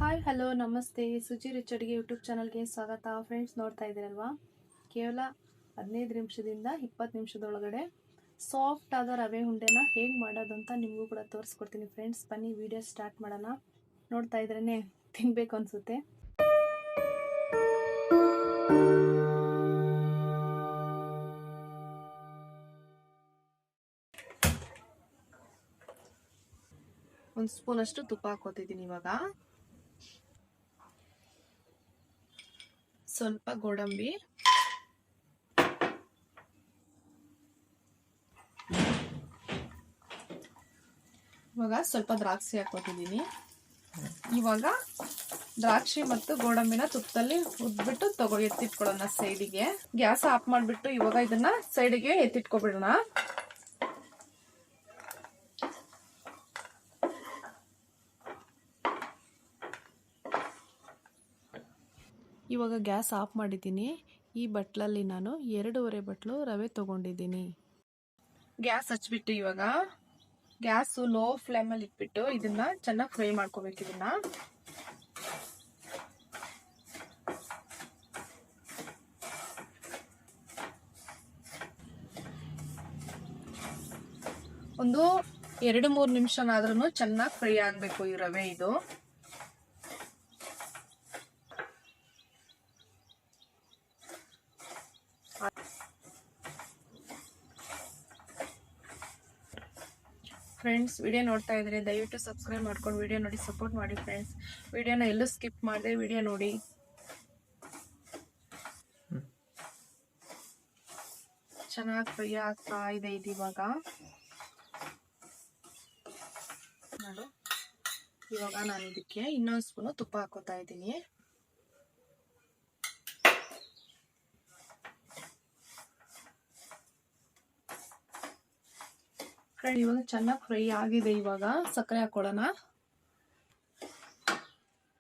Hi hello ನಮಸ್ತೆ. Suchi rich ಅಡುಗೆ YouTube ಚಾನಲ್ಗೆ ಸ್ವಾಗತ. ಫ್ರೆಂಡ್ಸ್, ನೋಡ್ತಾ ಇದ್ದೀರಲ್ವಾ, ಕೇವಲ 15 ನಿಮಿಷದಿಂದ 20 ನಿಮಿಷದೊಳಗಡೆ ಸಾಫ್ಟ್ ಆದ ರವೆ ಉಂಡೆನ ಹೇಗೆ ಮಾಡೋದು ಅಂತ ನಿಮಗೂ ಕೂಡ ತೋರಿಸ್ಕೊಡ್ತೀನಿ. ಫ್ರೆಂಡ್ಸ್, ಬನ್ನಿ ವಿಡಿಯೋ ಸ್ಟಾರ್ಟ್ ಮಾಡೋಣ. ನೋಡ್ತಾ ಇದ್ರೇ ತಿನ್ನಬೇಕು ಅನಿಸುತ್ತೆ. ಒಂದು ಸ್ಪೂನಷ್ಟು ತುಪ್ಪ ಹಾಕೋತಿದ್ದೀನಿ. ಇವಾಗ ಸ್ವಲ್ಪ ಗೋಡಂಬಿ, ಇವಾಗ ಸ್ವಲ್ಪ ದ್ರಾಕ್ಷಿ ಹಾಕೋತಿದ್ದೀನಿ. ಇವಾಗ ದ್ರಾಕ್ಷಿ ಮತ್ತು ಗೋಡಂಬಿನ ತುಪ್ಪದಲ್ಲಿ ಉದ್ಬಿಟ್ಟು ಎತ್ತಿಟ್ಕೊಳ್ಳೋಣ ಸೈಡಿಗೆ. ಗ್ಯಾಸ್ ಆಫ್ ಮಾಡಿಬಿಟ್ಟು ಇವಾಗ ಇದನ್ನ ಸೈಡಿಗೆ ಎತ್ತಿಟ್ಕೊಬಿಡೋಣ. ಇವಾಗ ಗ್ಯಾಸ್ ಆಫ್ ಮಾಡಿದ್ದೀನಿ. ಈ ಬಟ್ಲಲ್ಲಿ ನಾನು 2.5 ಬಟ್ಲು ರವೆ ತಗೊಂಡಿದ್ದೀನಿ. ಗ್ಯಾಸ್ ಹಚ್ಬಿಟ್ಟು ಇವಾಗ ಗ್ಯಾಸು ಲೋ ಫ್ಲೇಮಲ್ಲಿ ಇಟ್ಬಿಟ್ಟು ಇದನ್ನ ಚೆನ್ನಾಗಿ ಫ್ರೈ ಮಾಡ್ಕೋಬೇಕು. ಇದನ್ನ ಒಂದು 2-3 ನಿಮಿಷನಾದ್ರೂ ಚೆನ್ನಾಗಿ ಫ್ರೈ ಆಗಬೇಕು ಈ ರವೆ. ಇದು ಫ್ರೆಂಡ್ಸ್, ವಿಡಿಯೋ ನೋಡ್ತಾ ಇದ್ರೆ ದಯವಿಟ್ಟು ಸಬ್ಸ್ಕ್ರೈಬ್ ಮಾಡ್ಕೊಂಡು ವಿಡಿಯೋ ನೋಡಿ ಸಪೋರ್ಟ್ ಮಾಡಿ. ಫ್ರೆಂಡ್ಸ್, ವಿಡಿಯೋನ ಎಲ್ಲೂ ಸ್ಕಿಪ್ ಮಾಡಿದೆ ವಿಡಿಯೋ ನೋಡಿ. ಚೆನ್ನಾಗಿ ಫ್ರೈ ಆಗ್ತಾ ಇದೆ ಇದು. ಇವಾಗ ನಾನು ಇದಕ್ಕೆ ಇನ್ನೊಂದು ಸ್ಪೂನು ತುಪ್ಪ ಹಾಕೋತಾ ಇದ್ದೀನಿ. ಫ್ರೆಂಡ್, ಇವಾಗ ಚೆನ್ನಾಗಿ ಫ್ರೈ ಆಗಿದೆ. ಇವಾಗ ಸಕ್ಕರೆ ಹಾಕೊಳ್ಳೋಣ.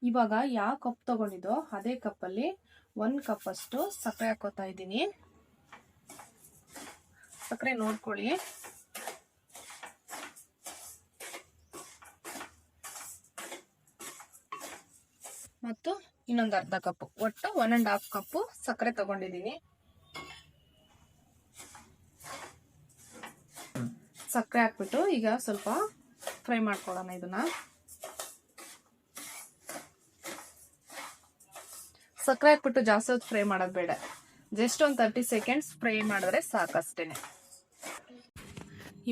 ಇವಾಗ ಯಾವ ಕಪ್ ತಗೊಂಡಿದ್ದೋ ಅದೇ ಕಪ್ಪಲ್ಲಿ 1 ಕಪ್ ಅಷ್ಟು ಸಕ್ಕರೆ ಹಾಕೋತಾ ಇದ್ದೀನಿ. ಸಕ್ಕರೆ ನೋಡ್ಕೊಳ್ಳಿ. ಮತ್ತು ಇನ್ನೊಂದು ಅರ್ಧ ಕಪ್, ಒಟ್ಟು 1.5 ಕಪ್ಪು ಸಕ್ಕರೆ ತಗೊಂಡಿದ್ದೀನಿ. ಸಕ್ಕರೆ ಹಾಕ್ಬಿಟ್ಟು ಈಗ ಸ್ವಲ್ಪ ಫ್ರೈ ಮಾಡ್ಕೊಳ್ಳೋಣ. ಇದನ್ನ ಸಕ್ಕರೆ ಹಾಕ್ಬಿಟ್ಟು ಜಾಸ್ತಿ ಹೊತ್ತು ಫ್ರೈ ಮಾಡೋದು ಬೇಡ, ಜಸ್ಟ್ ಒಂದು 30 ಸೆಕೆಂಡ್ಸ್ ಫ್ರೈ ಮಾಡಿದ್ರೆ ಸಾಕಷ್ಟೇನೆ.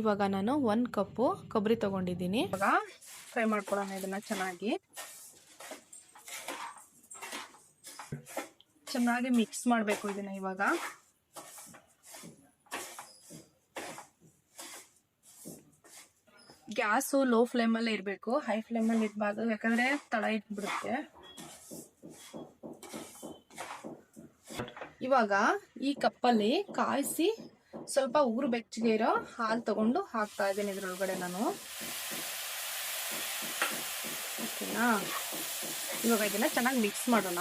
ಇವಾಗ ನಾನು 1 ಕಪ್ಪು ಕೊಬ್ಬರಿ ತಗೊಂಡಿದ್ದೀನಿ. ಇವಾಗ ಫ್ರೈ ಮಾಡ್ಕೊಳ್ಳೋಣ ಇದನ್ನ ಚೆನ್ನಾಗಿ ಮಿಕ್ಸ್ ಮಾಡಬೇಕು ಇದನ್ನ. ಇವಾಗ ಗ್ಯಾಸು ಲೋ ಫ್ಲೇಮಲ್ಲೇ ಇರಬೇಕು, ಹೈ ಫ್ಲೇಮಲ್ಲಿ ಇಡಬಾರ್ದು, ಯಾಕಂದ್ರೆ ತಳ ಇಟ್ಬಿಡುತ್ತೆ. ಇವಾಗ ಈ ಕಪ್ಪಲ್ಲಿ ಕಾಯಿಸಿ ಸ್ವಲ್ಪ ಉಗುರು ಬೆಚ್ಚಗೆ ಇರೋ ಹಾಲು ತಗೊಂಡು ಹಾಕ್ತಾ ಇದ್ದೀನಿ ಇದ್ರೊಳಗಡೆ ನಾನು. ಓಕೆನಾ? ಇವಾಗ ಇದನ್ನ ಚೆನ್ನಾಗಿ ಮಿಕ್ಸ್ ಮಾಡೋಣ.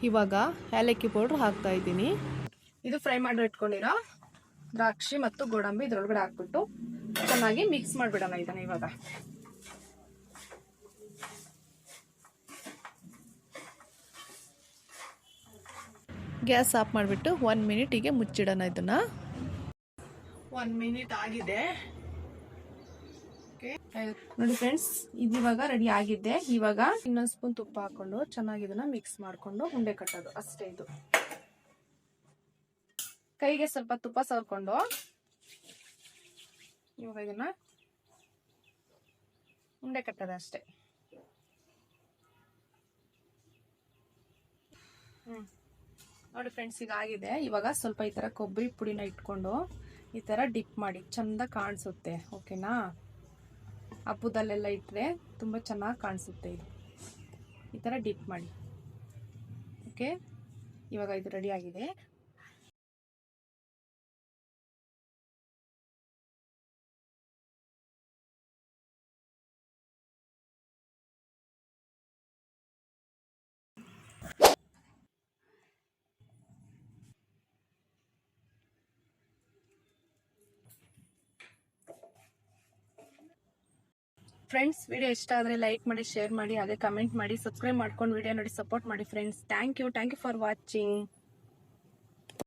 ಇವಾಗ ಏಲಕ್ಕಿ ಪೌಡ್ರ್ ಹಾಕ್ತಾ ಇದ್ದೀನಿ. ಇದು ಫ್ರೈ ಮಾಡಿ ಇಟ್ಕೊಂಡಿರೋ ದ್ರಾಕ್ಷಿ ಮತ್ತು ಗೋಡಂಬಿ ಇದ್ರೊಳಗಡೆ ಹಾಕ್ಬಿಟ್ಟು ಚೆನ್ನಾಗಿ ಮಿಕ್ಸ್ ಮಾಡಿಬಿಡೋಣ ಇದನ್ನ. ಇವಾಗ ಗ್ಯಾಸ್ ಆಫ್ ಮಾಡಿಬಿಟ್ಟು 1 ಮಿನಿಟಿಗೆ ಮುಚ್ಚಿಡೋಣ ಇದನ್ನ. 1 ಮಿನಿಟ್ ಆಗಿದೆ. ನೋಡಿ ಫ್ರೆಂಡ್ಸ್, ಇದು ಇವಾಗ ರೆಡಿ ಆಗಿದೆ. ಇವಾಗ ಇನ್ನೊಂದು ಸ್ಪೂನ್ ತುಪ್ಪ ಹಾಕೊಂಡು ಚೆನ್ನಾಗಿ ಇದನ್ನ ಮಿಕ್ಸ್ ಮಾಡಿಕೊಂಡು ಉಂಡೆ ಕಟ್ಟೋದು ಅಷ್ಟೇ. ಇದು ಕೈಗೆ ಸ್ವಲ್ಪ ತುಪ್ಪ ಸವರ್ಕೊಂಡು ಇವಾಗ ಇದನ್ನ ಉಂಡೆ ಕಟ್ಟೋದು ಅಷ್ಟೇ. ನೋಡಿ ಫ್ರೆಂಡ್ಸ್, ಈಗ ಆಗಿದೆ. ಇವಾಗ ಸ್ವಲ್ಪ ಈ ತರ ಕೊಬ್ಬರಿ ಪುಡಿನ ಇಟ್ಕೊಂಡು ಈ ತರ ಡಿಪ್ ಮಾಡಿ ಚಂದ ಕಾಣಿಸುತ್ತೆ. ಓಕೆನಾ? ಹಬ್ಬದಲ್ಲೆಲ್ಲ ಇಟ್ಟರೆ ತುಂಬ ಚೆನ್ನಾಗಿ ಕಾಣಿಸುತ್ತೆ. ಇದು ಈ ಥರ ಡಿಪ್ ಮಾಡಿ. ಓಕೆ, ಇವಾಗ ಇದು ರೆಡಿ ಆಗಿದೆ. ಫ್ರೆಂಡ್ಸ್ ವಿಡಿಯೋ ಇಷ್ಟ ಆದರೆ ಲೈಕ್ ಮಾಡಿ, ಶೇರ್ ಮಾಡಿ, ಹಾಗೆ ಕಮೆಂಟ್ ಮಾಡಿ, ಸಬ್ಸ್ಕ್ರೈಬ್ ಮಾಡ್ಕೊಂಡು ವಿಡಿಯೋ ನೋಡಿ ಸಪೋರ್ಟ್ ಮಾಡಿ friends. Thank you for watching.